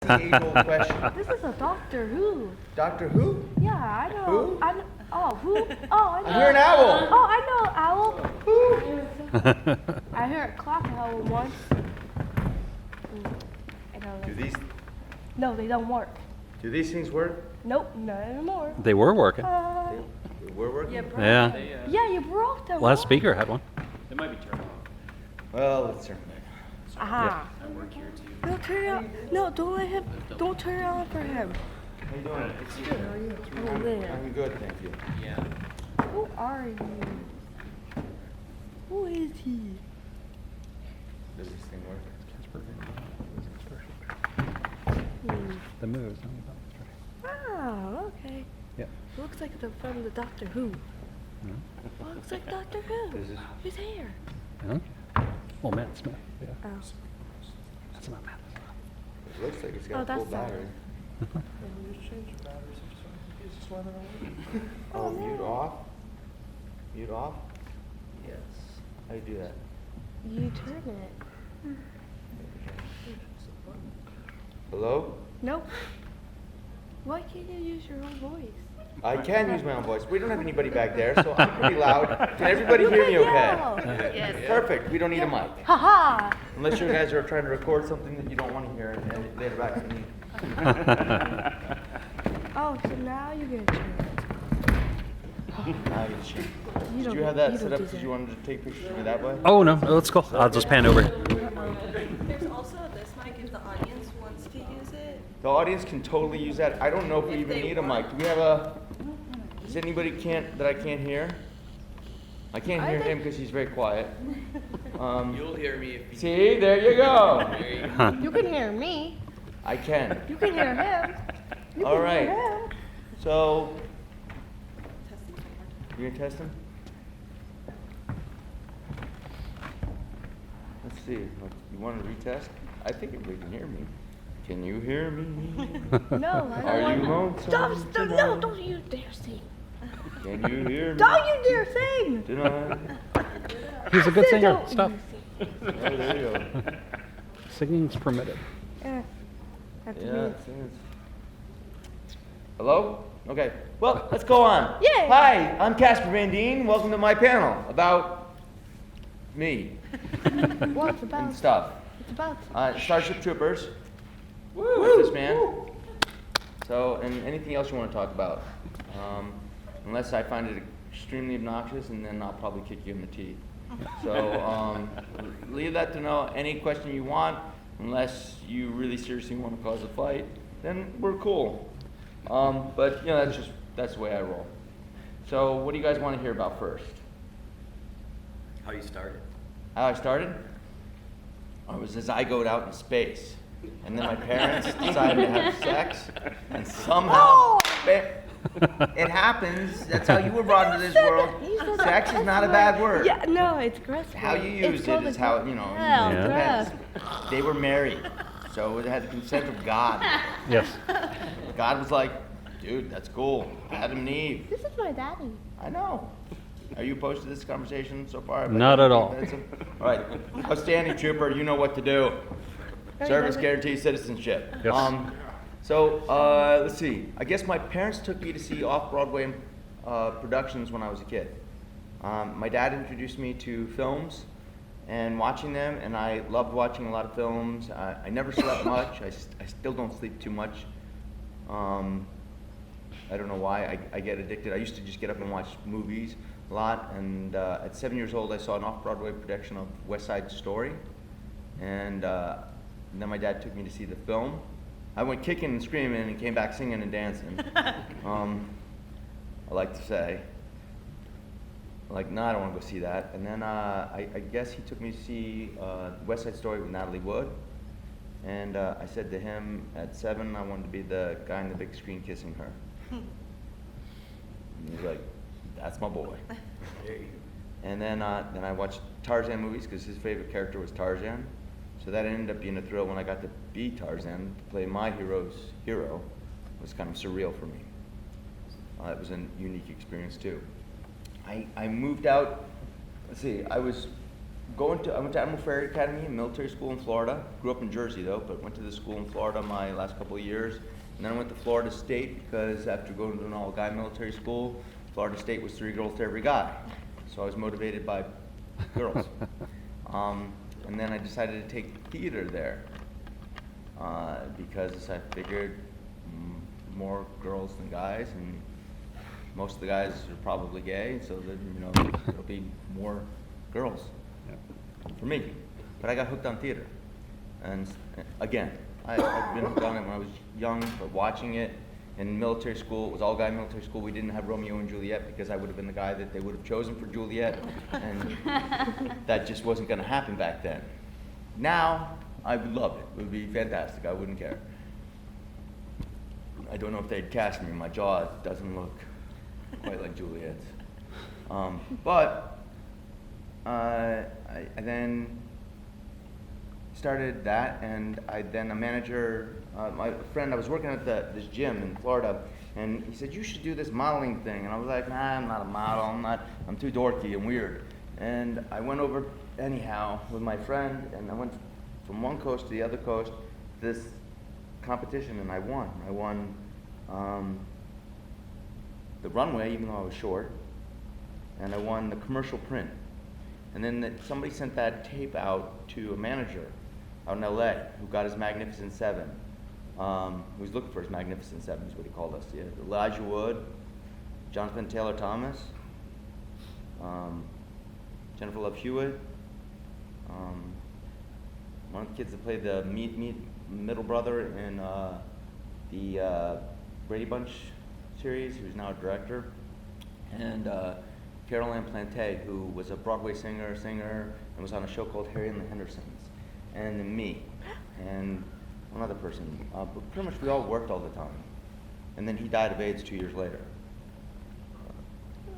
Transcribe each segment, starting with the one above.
age-old question. This is a Doctor Who. Doctor Who? Yeah, I know. Who? Oh, who? Oh, I know. I hear an owl. Oh, I know owl. Who? I heard a clock owl once. I don't know. Do these No, they don't work. things work? Nope, not anymore. They were working. We're working. Yeah. Yeah, you broke them. Last speaker had one. It might be turned off. Well, let's turn it back. Aha. I work here too. No, turn it on. No, don't let him. Don't turn it on for him. How you doing? It's good. How are you? Oh, there. I'm good, thank you. Yeah. Who are you? Who is he? Does this thing work? The moves. Oh, okay. Yeah. Looks like they're from the Doctor Who. Looks like Doctor Who. Is this- His hair. Huh? Oh, Matt Smith. Yeah. Oh. That's not Matt. It looks like it's Oh, got a full that's not battery. Oh, Oh, no. mute off? Mute off? Yes. How do you do that? You turn it. Hello? Nope. Why can't you use your own voice? I can use my own voice. We don't have anybody back there, so I'm pretty loud. Can everybody hear me okay? Yes. Perfect. We don't need a mic. Haha. Unless you guys are trying to record something that you don't want to hear and play it back to me. Oh, so now you get a chance. Now I get to shoot. You Did you don't- have that you set don't up do because that. you wanted to take pictures of me that way? Oh, no. Let's go. I'll just pan over. There's also this mic if the audience wants to use it. The audience can totally use that. I don't know if we If even they need a mic. want. Do we have a... Does anybody that I can't hear? I can't I hear think- him because he's very quiet. You'll hear me if you See, there you go. There you go. Huh. You can hear me. I can. You can hear him. You All can right. hear him. So, Testing one more time. you gonna test him? Let's see. You want to retest? I think everybody can hear me. Can you hear me? No, I don't Are want you to. lonesome Stop, no, tonight? don't you dare sing. Can you hear me? Don't you dare sing. Tonight? He's a good Said singer. don't Stop. you sing. Oh, there you go. Singing's permitted. That's Yeah, me. it's- Hello? Okay. Well, let's go on. Yay! Hi, I'm Casper Van Dien. Welcome to my panel about me What it's and about? stuff. It's about. Starship Troopers. Woo! This man. So, and anything else you want to talk about? Unless I find it extremely obnoxious, and then I'll probably kick you in the teeth. So, leave that to know. Any question you want, unless you really seriously want to cause a fight, then we're cool. But you know, that's the way I roll. So, what do you guys want to hear about first? How you started? How I started? I was a zygote out in space. And then my parents decided to have sex. And somehow, it happens. That's how you were brought into this world. You said Sex that is not a S bad word. word. Yeah, no, it's gross. How you It's used it called is a how, gr- you know, Hell, it Yeah. depends. They were married. So it had the consent of God. Yes. God was like, dude, that's cool. Adam and Eve. This is my daddy. I know. Are you opposed to this conversation so far? Not at all. All right. Outstanding trooper, you know what to do. Service guarantees citizenship. Yes. Let's see. I guess my parents took me to see off-Broadway productions when I was a kid. My dad introduced me to films and watching them, and I loved watching a lot of films. I never slept much. I still don't sleep too much. I don't know why. I get addicted. I used to just get up and watch movies a lot, and at 7 years old, I saw an off-Broadway production of West Side Story, and then my dad took me to see the film. I went kicking and screaming and came back singing and dancing. I like to say. Like, no, I don't want to go see that. And then I guess he took me to see West Side Story with Natalie Wood. And I said to him at 7, I wanted to be the guy on the big screen kissing her. And he's like, that's my boy. And then I watched Tarzan movies because his favorite character was Tarzan. So that ended up being a thrill when I got to be Tarzan, to play my hero's hero. It was kind of surreal for me. It was a unique experience too. I moved out, let's see, I was I went to Admiral Ferry Academy, a military school in Florida. Grew up in Jersey though, but went to the school in Florida my last couple of years. And then I went to Florida State because after going to an all-guy military school, Florida State was 3 girls to every guy. So I was motivated by girls. And then I decided to take theater there because I figured more girls than guys, and most of the guys are probably gay, so that, you know, there'll be more girls for me. But I got hooked on theater. And again, I've been hooked on it when I was young, but watching it in military school, it was all guy military school. We didn't have Romeo and Juliet because I would have been the guy that they would have chosen for Juliet, and that just wasn't going to happen back then. Now, I would love it. It would be fantastic. I wouldn't care. I don't know if they'd cast me. My jaw doesn't look quite like Juliet's. But I then started that, and then a manager, my friend, I was working at this gym in Florida, and he said, you should do this modeling thing. And I was like, nah, I'm not a model, I'm too dorky and weird. And I went over anyhow with my friend, and I went from one coast to the other coast, this competition, and I won. I won the runway, even though I was short, and I won the commercial print. And then somebody sent that tape out to a manager out in LA who got his Magnificent Seven. Who was looking for his Magnificent Seven is what he called us. Yeah. Elijah Wood, Jonathan Taylor Thomas, Jennifer Love Hewitt, one of the kids that played the middle brother in the Brady Bunch series, who's now a director, and Carol Ann Plante, who was a Broadway singer, and was on a show called Harry and the Hendersons, and then me, and one other person. But pretty much we all worked all the time. And then he died of AIDS 2 years later.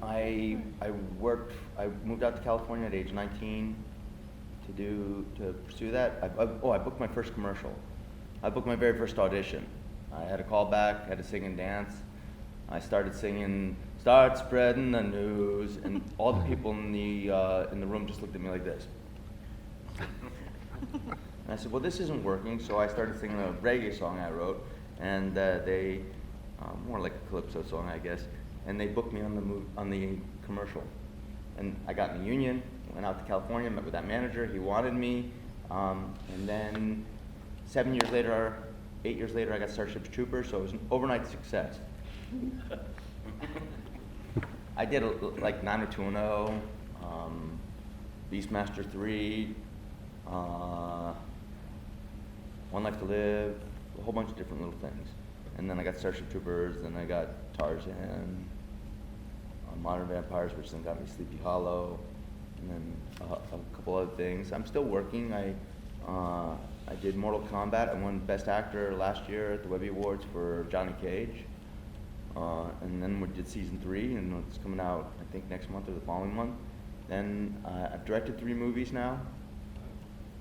I moved out to California at age 19 to pursue that. I booked my first commercial. I booked my very first audition. I had a call back, had to sing and dance. I started singing, "Start spreading the news," and all the people in the room just looked at me like this. And I said, well, this isn't working, so I started singing a reggae song I wrote, and they, more like a calypso song, I guess, and they booked me on the commercial. And I got in the union, went out to California, met with that manager, he wanted me, and then 8 years later, I got Starship Troopers, so it was an overnight success. I did like 90210, Beastmaster 3, One Life to Live, a whole bunch of different little things. And then I got Starship Troopers, then I got Tarzan, Modern Vampires, which then got me Sleepy Hollow, and then a couple other things. I'm still working. I did Mortal Kombat. I won Best Actor last year at the Webby Awards for Johnny Cage. And then we did season 3, and it's coming out, I think, next month or the following month. Then I've directed 3 movies now.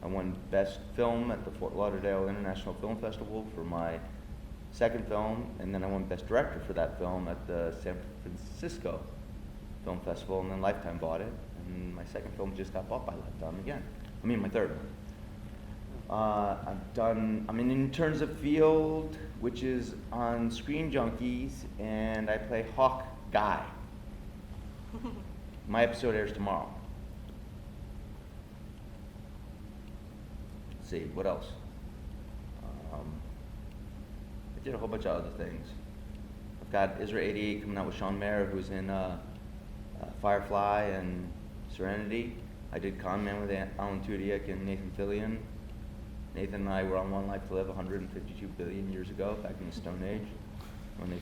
I won Best Film at the Fort Lauderdale International Film Festival for my second film, and then I won Best Director for that film at the San Francisco Film Festival, and then Lifetime bought it, and my second film just got bought by Lifetime again. I mean, my third one. I'm in Interns of Field, which is on Screen Junkies, and I play Hawk Guy. My episode airs tomorrow. Let's see, what else? I did a whole bunch of other things. I've got Isra 88 coming out with Sean Mayer, who's in Firefly and Serenity. I did Con Man with Alan Tudyk and Nathan Fillion. Nathan and I were on One Life to Live 152 billion years ago, back in the Stone Age, when they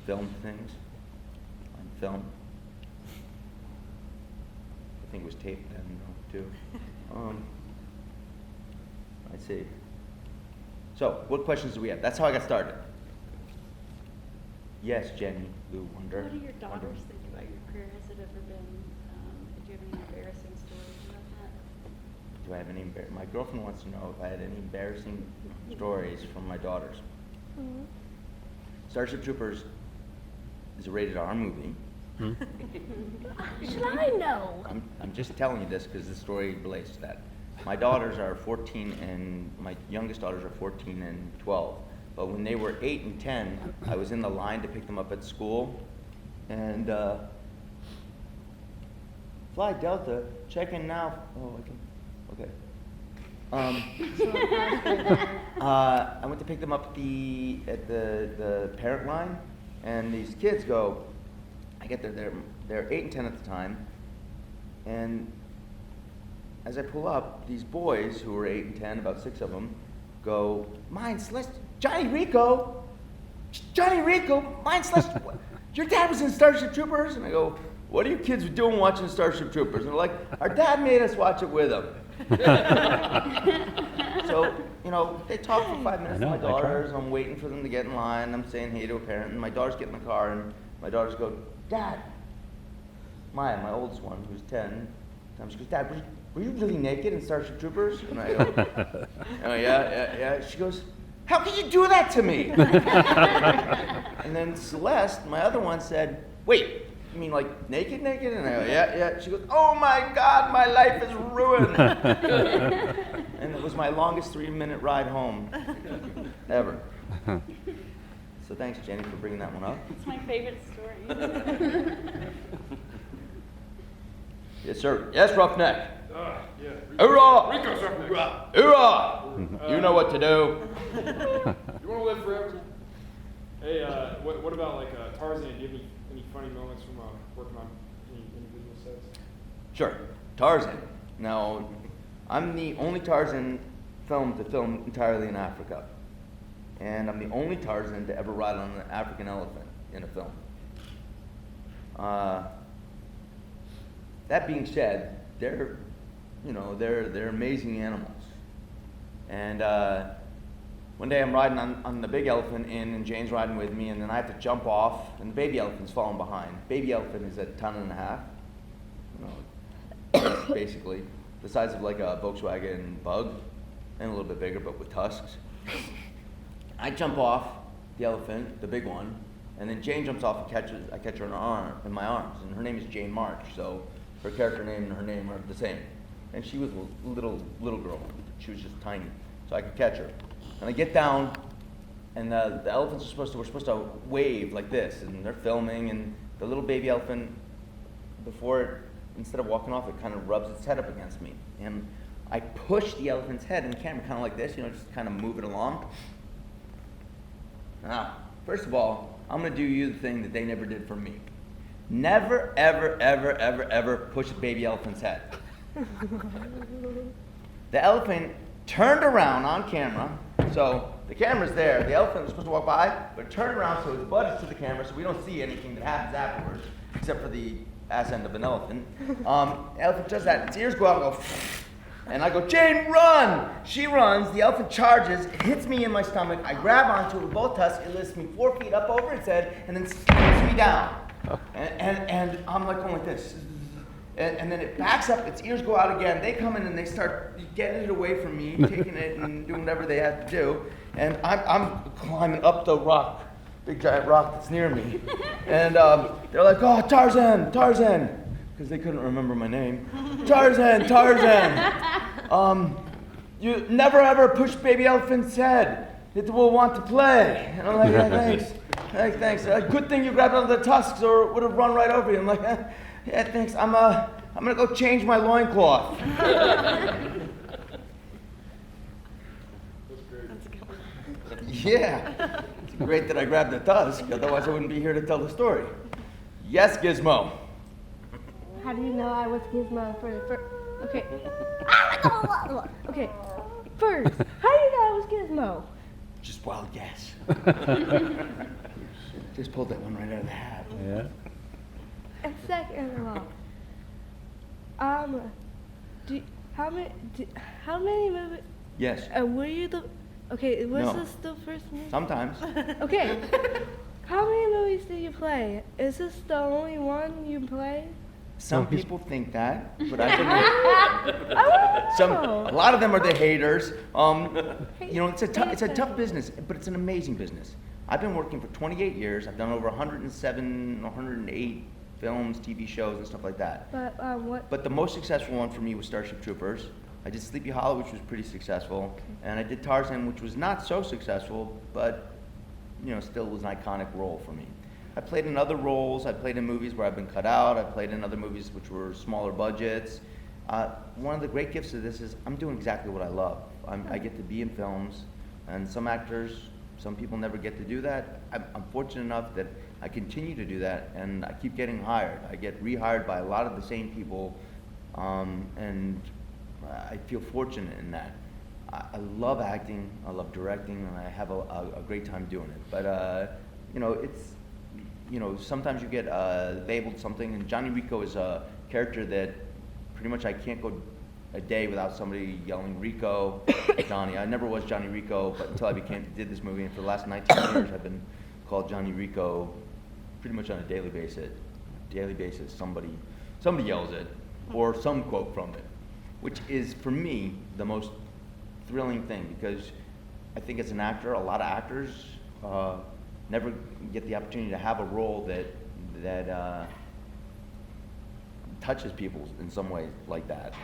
filmed things on film. I think it was taped then, too. Let's see. So, what questions do we have? That's how I got started. Yes, Jenny Lou Wonder. What do your daughters think about your career? Has it ever been, do you have any embarrassing stories about that? Do I have any my girlfriend wants to know if I had any embarrassing stories from my daughters. Mm-hmm. Starship Troopers is a rated R movie. Should I know? I'm just telling you this because the story relates to that. My daughters are 14 and my youngest daughters are 14 and 12. But when they were 8 and 10, I was in the line to pick them up at school, and Fly Delta, check in now. Oh, I can. Okay. I went to pick them up at the parent line, and these kids go. I get there. They're 8 and 10 at the time, and as I pull up, these boys who were 8 and 10, about 6 of them, go, "Mine, Celeste, Johnny Rico, mine, Celeste. Your dad was in Starship Troopers," and I go, "What are you kids doing watching Starship Troopers?" And they're like, "Our dad made us watch it with him." So, they talk for 5 minutes to my daughters. I'm waiting for them to get in line. I'm saying hey to a parent, and my daughters get in the car, and my daughters go, "Dad," Maya, my oldest one, who's 10, she goes, "Dad, were you really naked in Starship Troopers?" And I go, "Oh, yeah. She goes, "How could you do that to me?" And then Celeste, my other one, said, "Wait, you mean like naked? And I go, yeah. She goes, "Oh my God, my life is ruined." And it was my longest 3-minute ride home ever. So thanks, Jenny, for bringing that one up. It's my favorite story. Yes, sir. Yes, Roughneck. Yeah. Hoorah! Rico's up next. Hoorah! You know what to do. You want to live forever? Hey, what about like Tarzan? Do you have any funny moments from working on any individual sets? Sure. Tarzan. Now, I'm the only Tarzan film to film entirely in Africa. And I'm the only Tarzan to ever ride on an African elephant in a film. That being said, they're amazing animals. And one day I'm riding on the big elephant and Jane's riding with me, and then I have to jump off, and the baby elephant's falling behind. Baby elephant is a 1.5 tons. Basically the size of like a Volkswagen Bug, and a little bit bigger, but with tusks. I jump off the elephant, the big one, and then Jane jumps off and I catch her in my arms, and her name is Jane March, so her character name and her name are the same. And she was a little girl. She was just tiny, so I could catch her. And I get down, and the elephants we're supposed to wave like this, and they're filming, and the little baby elephant, instead of walking off, it kind of rubs its head up against me. And I push the elephant's head in the camera, kind of like this, just kind of move it along. Now, first of all, I'm going to do you the thing that they never did for me. Never, ever, ever, ever, ever push a baby elephant's head. The elephant turned around on camera, so the camera's there. The elephant was supposed to walk by, but it turned around so its butt is to the camera, so we don't see anything that happens afterwards, except for the ass end of an elephant. The elephant does that, its ears go out and go, and I go, "Jane, run!" She runs, the elephant charges, it hits me in my stomach, I grab onto it with both tusks, it lifts me 4 feet up over its head, and then slams me down. And I'm like going like this. And then it backs up, its ears go out again, they come in and they start getting it away from me, taking it and doing whatever they have to do, and I'm climbing up the rock, big giant rock that's near me, and they're like, "Oh, Tarzan, because they couldn't remember my name. Tarzan. You never ever push baby elephant's head. It will want to play." And I'm like, "Yeah, thanks. Good thing you grabbed onto the tusks, or it would have run right over you." I'm like, "Yeah, thanks. I'm gonna go change my loincloth." Yeah. It's great that I grabbed the tusk, otherwise I wouldn't be here to tell the story. Yes, Gizmo. How do you know I was Gizmo for the first? Okay. Okay. First, how do you know I was Gizmo? Just wild guess. Just pulled that one right out of the hat. Yeah. And second of all, how many movies? Yes. Were you the? Okay, was No. this the first movie? Sometimes. Okay. How many movies do you play? Is this the only one you play? Some people think that, but I've been a lot of them are the haters. It's a tough business, but it's an amazing business. I've been working for 28 years. I've done over 107, 108 films, TV shows, and stuff like that. But what? But the most successful one for me was Starship Troopers. I did Sleepy Hollow, which was pretty successful, and I did Tarzan, which was not so successful, but still was an iconic role for me. I played in other roles. I played in movies where I've been cut out. I played in other movies which were smaller budgets. One of the great gifts of this is I'm doing exactly what I love. I get to be in films, and some actors, some people never get to do that. I'm fortunate enough that I continue to do that, and I keep getting hired. I get rehired by a lot of the same people, and I feel fortunate in that. I love acting, I love directing, and I have a great time doing it. But sometimes you get labeled something, and Johnny Rico is a character that pretty much I can't go a day without somebody yelling Rico, Johnny. I never was Johnny Rico, but until I did this movie, and for the last 19 years, I've been called Johnny Rico pretty much on a daily basis. Somebody yells it, or some quote from it, which is for me the most thrilling thing, because I think as an actor, a lot of actors never get the opportunity to have a role that touches people in some way like that.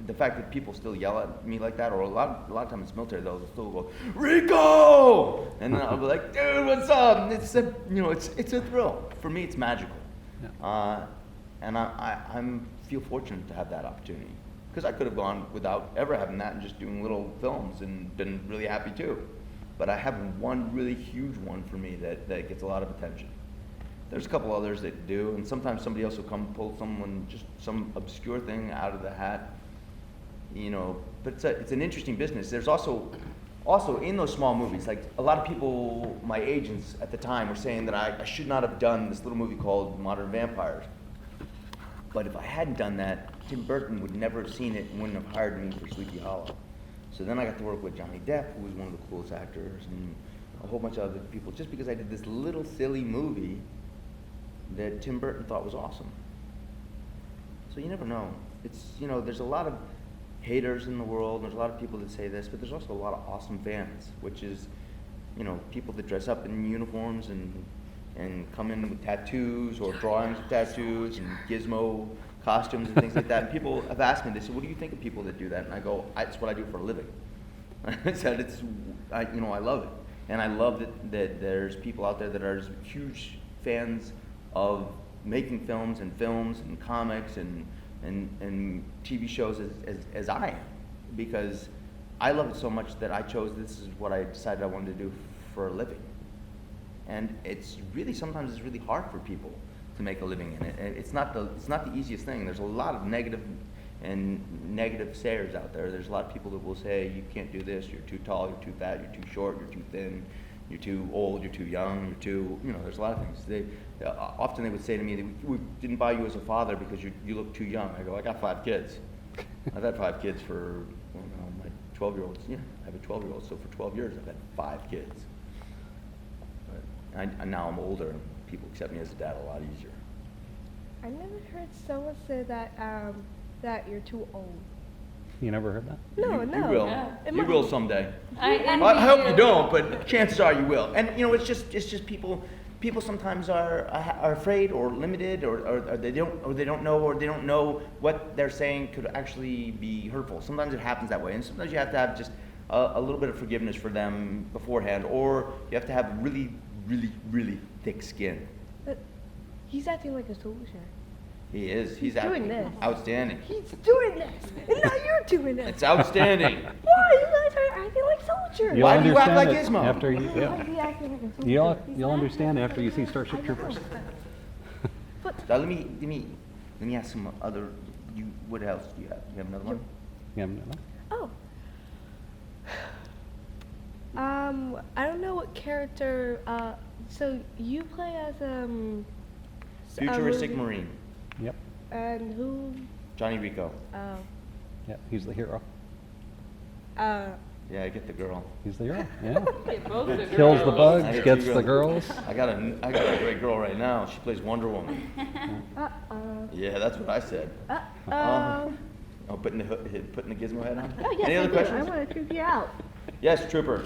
The fact that people still yell at me like that, or a lot of times it's military, they'll still go Rico, and then I'll be like, dude, what's up? And it's a thrill for me. It's magical, and I feel fortunate to have that opportunity, because I could have gone without ever having that and just doing little films and been really happy too. But I have one really huge one for me that gets a lot of attention. There's a couple others that do, and sometimes somebody else will come pull just some obscure thing out of the hat, but it's an interesting business. There's also in those small movies, like a lot of people, my agents at the time, were saying that I should not have done this little movie called Modern Vampires. But if I hadn't done that, Tim Burton would never have seen it and wouldn't have hired me for Sleepy Hollow. So then I got to work with Johnny Depp, who was one of the coolest actors, and a whole bunch of other people, just because I did this little silly movie that Tim Burton thought was awesome. So you never know. There's a lot of haters in the world, and there's a lot of people that say this, but there's also a lot of awesome fans, which is, people that dress up in uniforms and come in with tattoos or drawings of tattoos and gizmo costumes and things like that. And people have asked me, they said, what do you think of people that do that? And I go, it's what I do for a living. I said, I love it. And I love that there's people out there that are huge fans of making films and comics and TV shows as I am, because I love it so much that I chose this is what I decided I wanted to do for a living. And sometimes it's really hard for people to make a living in it. And it's not the easiest thing. There's a lot of negative sayers out there. There's a lot of people that will say you can't do this, you're too tall, you're too fat, you're too short, you're too thin, you're too old, you're too young, you're too, there's a lot of things. Often they would say to me, we didn't buy you as a father because you look too young. I go, I got 5 kids. I've had 5 kids for, my 12-year-olds. Yeah, I have a 12-year-old, so for 12 years I've had 5 kids. But now I'm older, and people accept me as a dad a lot easier. I never heard someone say that you're too old. You never heard that? No. You will. Yeah. You will someday. I I hope you don't, but chances are you will. And it's just people sometimes are afraid or limited or they don't know what they're saying could actually be hurtful. Sometimes it happens that way, and sometimes you have to have just a little bit of forgiveness for them beforehand, or you have to have really, really, really thick skin. But he's acting like a soldier. He is. He's doing this. Outstanding. He's doing this, and now you're doing this. It's outstanding. Why you guys are acting like soldiers? You'll Why do you act understand like it Gizmo? after you, Why yeah. is he acting like a soldier? You'll understand after you see Starship I know. Troopers. But Now let me ask some other. What else do you have? You have another one? Yeah, no. oh, I don't know what character. So you play as Futuristic Marine. Yep. And who? Johnny Rico. Yep. He's the hero. Yeah, I get the girl. He's the hero. Yeah. both are Kills the girls. I bugs, get gets two the girls. girls. I got a great girl right now. She plays Wonder Woman. Yeah, that's what I said. Oh, putting the gizmo head on. Oh yes, Any I other do. I questions? want to trip you out. Yes, Trooper.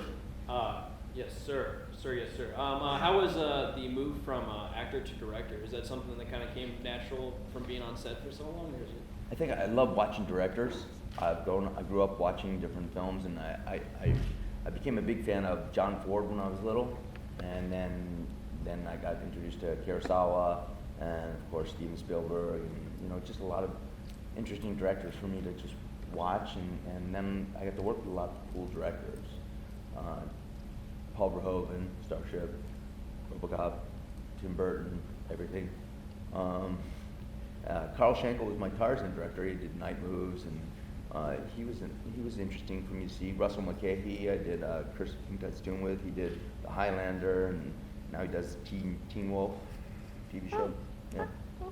Yes, sir. Yes, sir. How was the move from actor to director? Is that something that kind of came natural from being on set for so long, or is it? I think I love watching directors. I grew up watching different films, and I became a big fan of John Ford when I was little, and then I got introduced to Kurosawa, and of course Steven Spielberg, and just a lot of interesting directors for me to just watch, and then I got to work with a lot of cool directors. Paul Verhoeven, Starship, RoboCop, Tim Burton, everything. Carl Schenkel was my Tarzan director. He did Night Moves, and he was interesting for me to see. Russell Mulcahy, I did Curse of King Tut's Tomb with. He did The Highlander, and now he does Teen Wolf TV show. Yeah.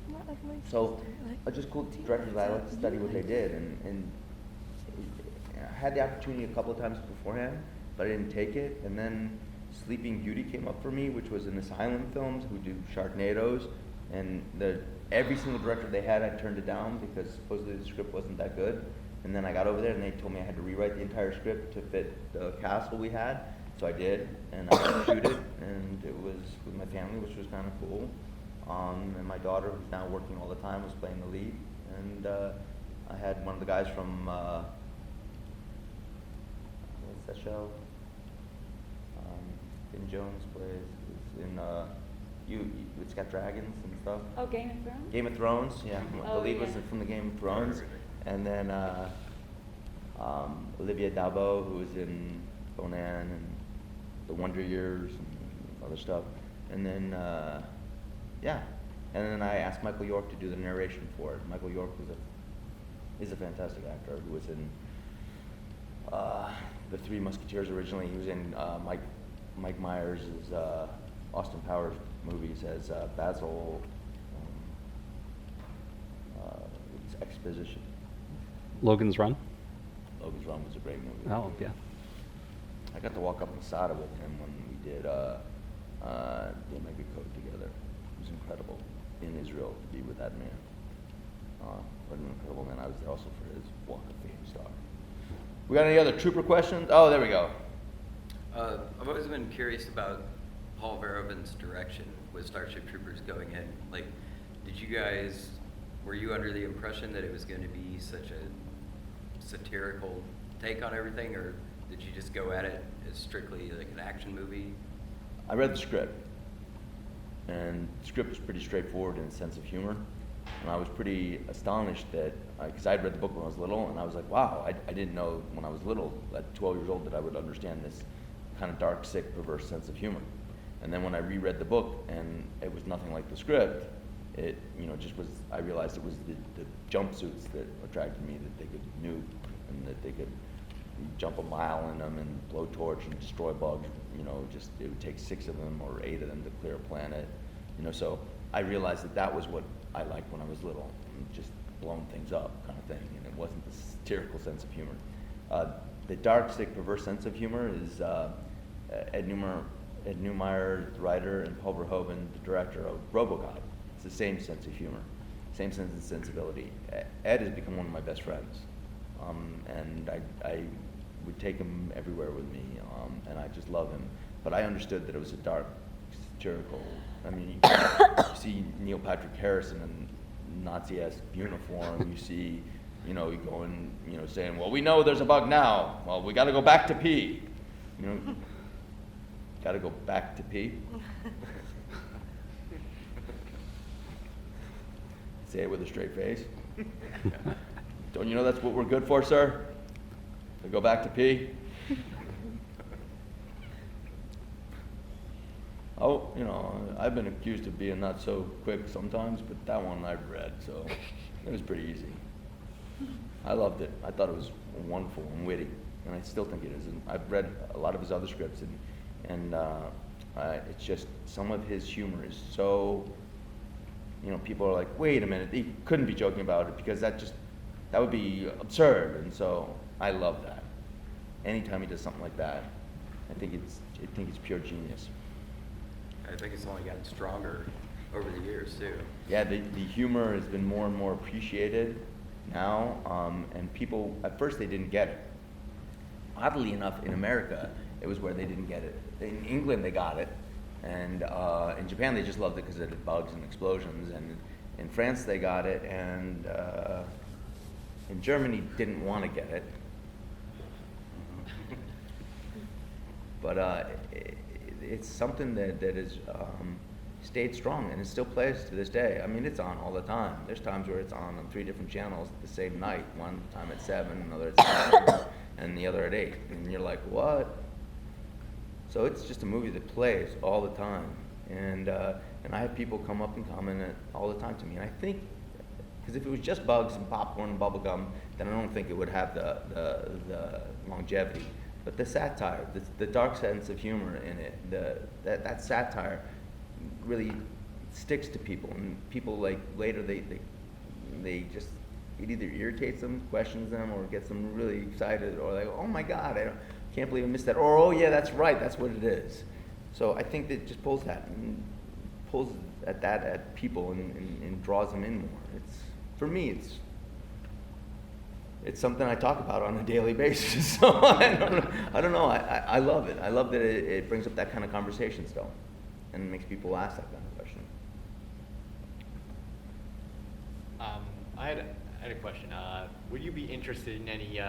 Not like my So, sister, like just cool directors. I like to study what they did, and I had the opportunity a couple of times beforehand, but I didn't take it. And then Sleeping Beauty came up for me, which was an Asylum Films who do Sharknadoes, and every single director they had, I turned it down because supposedly the script wasn't that good. And then I got over there, and they told me I had to rewrite the entire script to fit the castle we had. So I did, and I got to shoot it, and it was with my family, which was kind of cool. And my daughter, who's now working all the time, was playing the lead. And I had one of the guys from, what's that show? Finn Jones plays, it's in, it's got dragons and stuff. Oh, Game of Thrones? Game of Thrones, yeah. The Oh, lead was yeah. from the Game of Thrones. And then Olivia Dabo, who was in Conan and The Wonder Years and other stuff. And then, yeah. And then I asked Michael York to do the narration for it. Michael York is a fantastic actor who was in The Three Musketeers originally. He was in Mike Myers' Austin Powers movies as Basil, Exposition. Logan's Run. Logan's Run was a great movie. Oh, yeah. I got to walk up Masada with him when we did the Omega Code together. It was incredible in Israel to be with that man. What an incredible man. I was there also for his Walk of Fame star. We got any other trooper questions? Oh, there we go. I've always been curious about Paul Verhoeven's direction with Starship Troopers going in. Like, were you under the impression that it was going to be such a satirical take on everything, or did you just go at it as strictly like an action movie? I read the script, and the script was pretty straightforward in a sense of humor. And I was pretty astonished that, because I had read the book when I was little, and I was like, wow, I didn't know when I was little, at 12 years old, that I would understand this kind of dark, sick, perverse sense of humor. And then when I reread the book, and it was nothing like the script, it just was, I realized it was the jumpsuits that attracted me, that they could nuke, and that they could jump a mile in them and blow torch and destroy bugs. It would take 6 of them or 8 of them to clear a planet. So I realized that was what I liked when I was little, just blowing things up kind of thing, and it wasn't the satirical sense of humor. The dark, sick, perverse sense of humor is Ed Neumeyer, the writer, and Paul Verhoeven, the director of RoboCop. It's the same sense of humor, same sense of sensibility. Ed has become one of my best friends, and I would take him everywhere with me, and I just love him. But I understood that it was a dark, satirical. I mean, you see Neil Patrick Harris in a Nazi-esque uniform. You see, you going, saying, "Well, we know there's a bug now. Well, we got to go back to pee." Got to go back to pee. Say it with a straight face. Don't you know that's what we're good for, sir? To go back to pee? Oh, I've been accused of being not so quick sometimes, but that one I've read, so it was pretty easy. I loved it. I thought it was wonderful and witty, and I still think it is. And I've read a lot of his other scripts, and it's just some of his humor is so. People are like, wait a minute, he couldn't be joking about it because that would be absurd, and so I love that. Anytime he does something like that, I think it's pure genius. I think it's only gotten stronger over the years too. Yeah, the humor has been more and more appreciated now, and people, at first they didn't get it. Oddly enough, in America, it was where they didn't get it. In England, they got it, and in Japan, they just loved it because it had bugs and explosions. And in France, they got it, and in Germany, didn't want to get it. But it's something that has stayed strong, and it still plays to this day. I mean, it's on all the time. There's times where it's on 3 different channels the same night. One time at 7, another at 7, and the other at 8. And you're like, what? So it's just a movie that plays all the time. And I have people come up and comment it all the time to me. And I think, because if it was just bugs and popcorn and bubble gum, then I don't think it would have the longevity. But the satire, the dark sense of humor in it, that satire really sticks to people, and people like later they just, it either irritates them, questions them, or gets them really excited, or like, oh my God, can't believe I missed that, or oh yeah, that's right, that's what it is. So I think that it just pulls at people and draws them in more. For me, it's something I talk about on a daily basis. So I don't know. I love it. I love that it brings up that kind of conversation still, and makes people ask that kind of question. I had a question. Would you be interested in any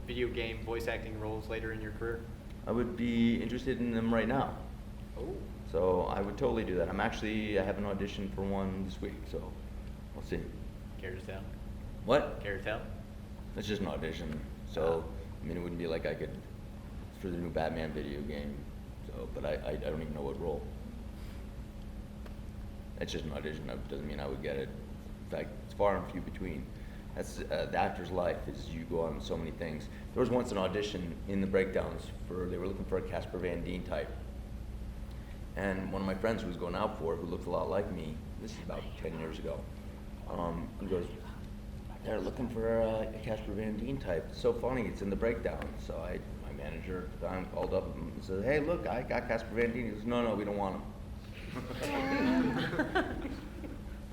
video game voice acting roles later in your career? I would be interested in them right now. Oh. So I would totally do that. I have an audition for one this week, so we'll see. Care to tell? What? Care to tell? It's just an audition. So I mean, it wouldn't be like I could for the new Batman video game. So, but I don't even know what role. It's just an audition. That doesn't mean I would get it. In fact, it's far and few between. That's the actor's life. Is you go on so many things. There was once an audition in the breakdowns they were looking for a Casper Van Dien type. And one of my friends who was going out for it, who looked a lot like me, this is about 10 years ago, he goes, they're looking for a Casper Van Dien type. It's so funny, it's in the breakdown. So my manager called up and said, hey, look, I got Casper Van Dien. He goes, no, we don't want him.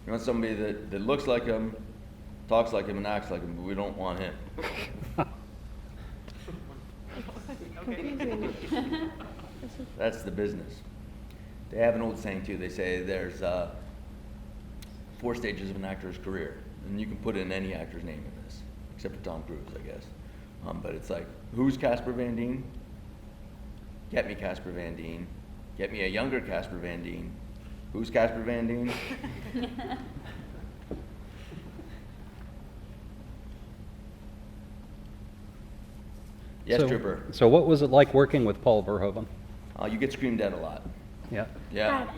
You want somebody that looks like him, talks like him, and acts like him, but we don't want him. That's the business. They have an old saying too. They say there's 4 stages of an actor's career, and you can put in any actor's name in this, except for Tom Cruise, I guess. But it's like, who's Casper Van Dien? Get me Casper Van Dien. Get me a younger Casper Van Dien. Who's Casper Van Dien? Yes, Trooper. So what was it like working with Paul Verhoeven? You get screamed at a lot. Yeah. Yeah.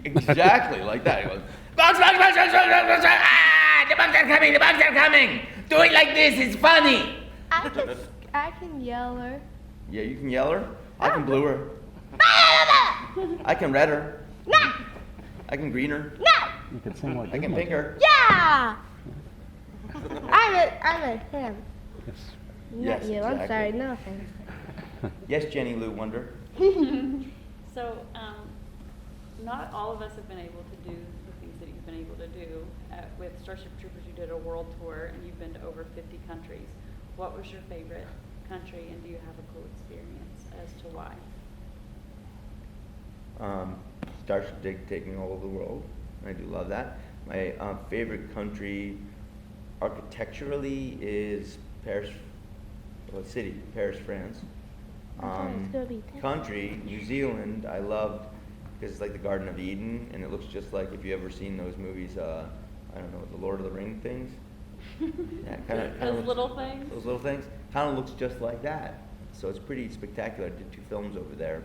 Exactly like that. He goes, bugs, bugs, bugs, bugs, bugs, bugs, bugs, ah, the bugs are coming, the bugs are coming. Do it like this, it's funny. I can yell her. Yeah, you can yell her. I can blue her. I can red her. No. I can green her. No. You could sing like I can pink her. Yeah. I'm a him. Yes. Yes, Not you. I'm exactly. sorry. No offense. Yes, Jenny Lou Wonder. So, not all of us have been able to do the things that you've been able to do. With Starship Troopers, you did a world tour, and you've been to over 50 countries. What was your favorite country, and do you have a cool experience as to why? Starship taking all over the world. I do love that. My favorite country architecturally is Paris, Paris, France. It's gonna be tough. Country, New Zealand, I loved because it's like the Garden of Eden, and it looks just like, if you ever seen those movies, I don't know, the Lord of the Ring things. Yeah, Those little things? Those little things kind of looks just like that. So it's pretty spectacular. I did 2 films over there.